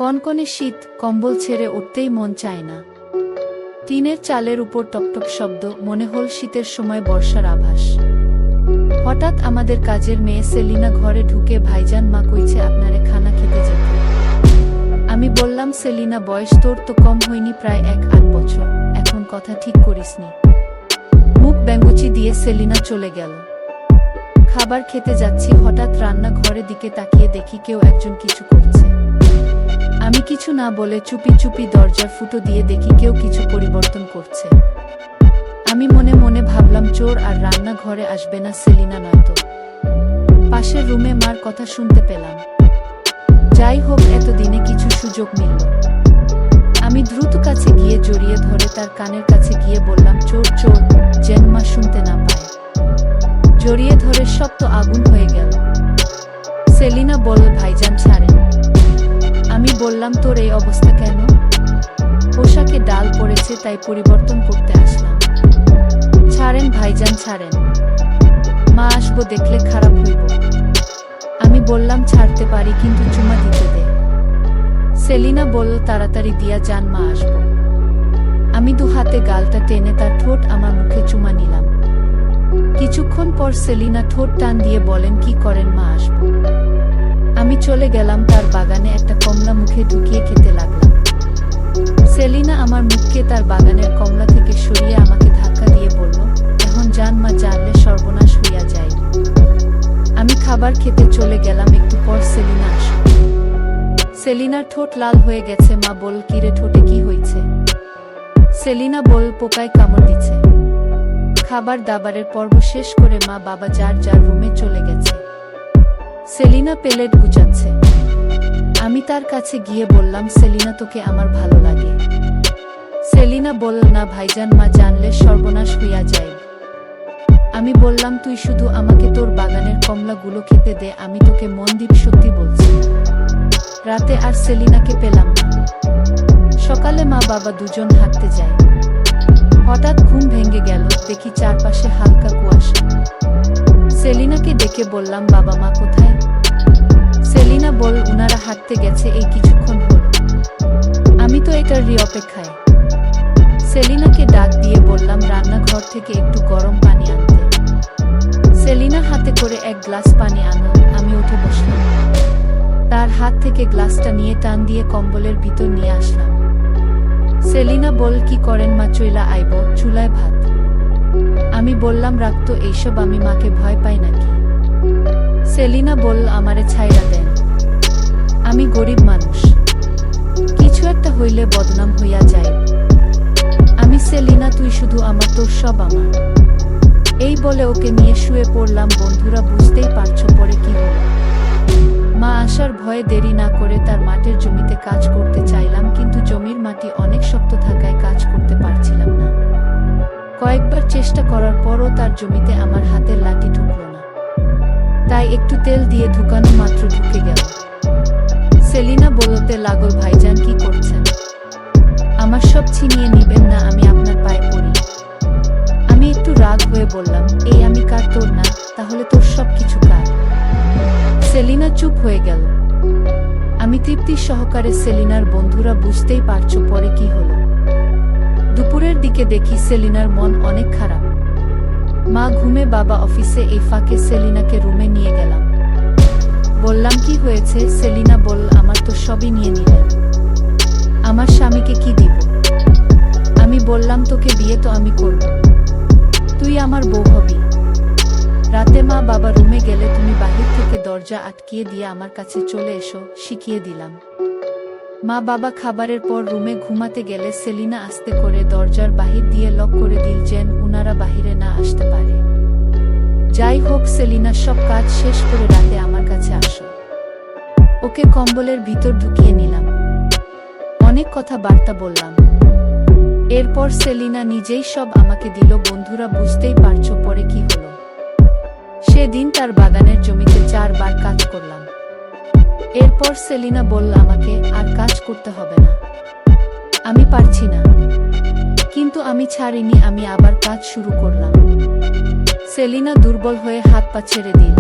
কনকনে শীত, কম্বল ছেড়ে উঠতেই মন চায় না। টিনের চালের উপর টকটক শব্দ, মনে হল শীতের সময় বর্ষার আভাস। হঠাৎ আমাদের কাজের মেয়ে সেলিনা ঘরে ঢুকে, ভাইজান মা কইছে আপনারে খানা খেতে যেতে। আমি বললাম, সেলিনা বয়স তোর তো কম হয়নি, প্রায় 1-8 বছর, এখন কথা ঠিক করিসনি। মুখ ব্যঙ্গুচি দিয়ে সেলিনা চলে গেল। খাবার খেতে যাচ্ছি, হঠাৎ রান্না ঘরের দিকে তাকিয়ে দেখি কেউ একজন কিছু করছে। আমি কিছু না বলে চুপি চুপি দরজার ফুটো দিয়ে দেখি কেউ কিছু পরিবর্তন করছে। আমি মনে মনে ভাবলাম, চোর আর রান্না ঘরে আসবে না সেলিনা নয়তো। পাশের রুমে মার কথা শুনতে পেলাম। যাই হোক, এতদিনে কিছু সুযোগ মিলল। আমি দ্রুত কাছে গিয়ে জড়িয়ে ধরে তার কানের কাছে গিয়ে বললাম, চোর চোর, যেন মা শুনতে না পায়। জড়িয়ে ধরে শক্ত আগুন হয়ে গেল। সেলিনা বলল, ভাইজান ছাড়েন। আমি বললাম, তোর এই অবস্থা কেন? পোশাকে ডাল পড়েছে, তাই পরিবর্তন করতে আসলাম। ছাড়েন ভাইজান, ছাড়েন, মা আসবো দেখলে খারাপ হইব। আমি বললাম, ছাড়তে পারি, কিন্তু চুমা দিতে দে। সেলিনা বলল, তাড়াতাড়ি দিয়া যান, মা আসবো। আমি 2 হাতে গালটা টেনে তার ঠোঁট আমার মুখে চুমা নিলাম। কিছুক্ষণ পর সেলিনা ঠোঁট টান দিয়ে বলেন, কি করেন মা, আসবো। আমি চলে গেলাম তার বাগানে, একটা কমলা মুখে ঢুকিয়ে খেতে লাগলাম। সেলিনা আমার মুখকে তার বাগানের কমলা থেকে সরিয়ে আমাকে ধাক্কা দিয়ে বলল, এখন যান মা, জানলে সর্বনাশ হইয়া যায়। আমি খাবার খেতে চলে গেলাম। একটু পর সেলিনা আসল। সেলিনার ঠোঁট লাল হয়ে গেছে। মা বল, কিরে, ঠোঁটে কি হয়েছে? সেলিনা বল, পোকায় কামড় দিচ্ছে। খাবার দাবারের পর্ব শেষ করে মা বাবা যার যার রুমে চলে গেছে। সেলিনা প্লেট গুছাচ্ছে। আমি তার কাছে গিয়ে বললাম, সেলিনা, তোকে আমার ভালো লাগে? সেলিনা বলল, না ভাইজান, মা জানলে সর্বনাশ হইয়া যায়। আমি বললাম, তুই শুধু আমাকে তোর বাগানের কমলাগুলো খেতে দে, আমি তোকে মন দ্বীপ সত্যি বলছি। রাতে আর সেলিনাকে পেলাম না। সকালে মা বাবা দুজন হাঁটতে যায়। হঠাৎ ঘুম ভেঙে গেল, দেখি চারপাশে হালকা কুয়াশা। সেলিনাকে ডেকে বললাম, বাবা মা কোথায়? সেলিনা বল, উনারা হাঁটতে গেছে, এই কিছুক্ষণ হলো। আমি তো এটার অপেক্ষায়। সেলিনাকে ডাক দিয়ে বললাম, রান্নাঘর থেকে একটু গরম পানি আনতে। সেলিনা হাতে করে 1 গ্লাস পানি আনল। আমি উঠে বসলাম। তার হাত থেকে গ্লাসটা নিয়ে টান দিয়ে কম্বলের ভিতর নিয়ে আসলাম। সেলিনা বল, কি করেন মা? চইলা আইব, চুলায় ভাত। আমি বললাম, রাখতো এইসব, আমি মাকে ভয় পাই নাকি? সেলিনা বল, আমারে ছাইরা দেন, আমি গরিব মানুষ, কিছু একটা হইলে বদনাম হইয়া যায়। আমি সেলিনা, তুই শুধু আমার, তোর সব আমার। এই বলে ওকে নিয়ে শুয়ে পড়লাম। বন্ধুরা, বুঝতেই পারছো পরে কি হলো। মা আসার ভয়ে দেরি না করে তার মাঠের জমিতে কাজ করতে চাইলাম, কিন্তু জমির মাটি অনেক শক্ত থাকায় কাজ করতে পারছিলাম না। কয়েকবার চেষ্টা করার পরও তার জমিতে আমার হাতের লাঠি ঢুকল না। তাই একটু তেল দিয়ে ঢুকানো মাত্র ঢুকে গেল। সেলিনা বলতে লাগল, ভাইজান কি করছেন? আমার সব ছিনিয়ে নিবেন না, আমি আপনার পায়ে পড়ি। আমি একটু রাগ হয়ে বললাম, এই আমি কার, তোর না? তাহলে তোর সব কিছু কার? সেলিনা চুপ হয়ে গেল। আমি তৃপ্তি সহকারে, সেলিনার বন্ধুরা, বুঝতেই পারছো পরে কি হলো। দুপুরের দিকে দেখি সেলিনার মন অনেক খারাপ। মা ঘুমে, বাবা অফিসে। এই ফাঁকে সেলিনাকে রুমে নিয়ে গেলাম। বললাম, কি হয়েছে? সেলিনা বলল, আমার তো সবই নিয়ে নিলেন, আমার স্বামীকে কি দিব? আমি বললাম, তোকে বিয়ে তো আমি করব, তুই আমার বউ হবি। রাতে মা বাবা রুমে গেলে তুমি বাহির থেকে দরজা আটকিয়ে দিয়ে আমার কাছে চলে এসো, শিখিয়ে দিলাম। মা বাবা খাবারের পর রুমে ঘুমাতে গেলে সেলিনা আস্তে করে দরজার বাহির দিয়ে লক করে দিল, যেন উনারা বাহিরে না আসতে পারে। যাই হোক, সেলিনা সব কাজ শেষ করে রাতে আমার কাছে আসো। ওকে কম্বলের ভিতর ঢুকিয়ে নিলাম। অনেক কথাবার্তা বললাম। এরপর সেলিনা নিজেই সব আমাকে দিল। বন্ধুরা, বুঝতেই পারছো পরে কি হলো। সেদিন তার বাগানের জমিতে 4 বার কাজ করলাম। এরপর সেলিনা বলল, আমাকে আর কাজ করতে হবে না, আমি পারছি না। কিন্তু আমি ছাড়িনি, আমি আবার কাজ শুরু করলাম। সেলিনা দুর্বল হয়ে হাত পা ছেড়ে দিল।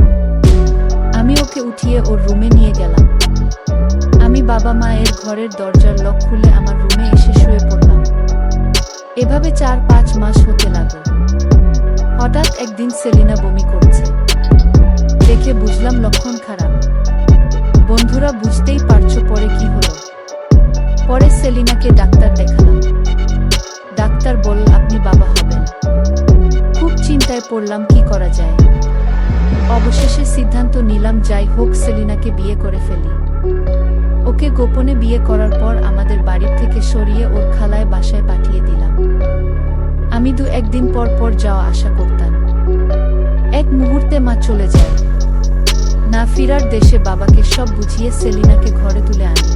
আমি ওকে উঠিয়ে ওর রুমে নিয়ে গেলাম। আমি আমি বাবা মায়ের ঘরের দরজার লক খুলে আমার রুমে এসে শুয়ে পড়লাম। এভাবে 4-5 মাস হতে লাগলো। হঠাৎ একদিন সেলিনা বমি করছে। দেখে বুঝলাম লক্ষণ খারাপ। বন্ধুরা বুঝতেই পারছো পরে কি হলো। পরে সেলিনাকে ডাক্তার দেখালাম। ডাক্তার বলল আপনি বাবা হবেন। খুব চিন্তায় পড়লাম কি করা যায়। অবশেষে সিদ্ধান্ত নিলাম যাই হোক সেলিনাকে বিয়ে করে ফেলি। ওকে গোপনে বিয়ে করার পর আমাদের বাড়ির থেকে সরিয়ে ওর খালায় বাসায় পাঠিয়ে দিলাম। আমি 2-1 দিন পর পর যাওয়া আসা করতাম। এক মুহূর্তে মা চলে যায়। না ফিরার দেশে বাবাকে সব বুঝিয়ে সেলিনাকে ঘরে তুলে আনি।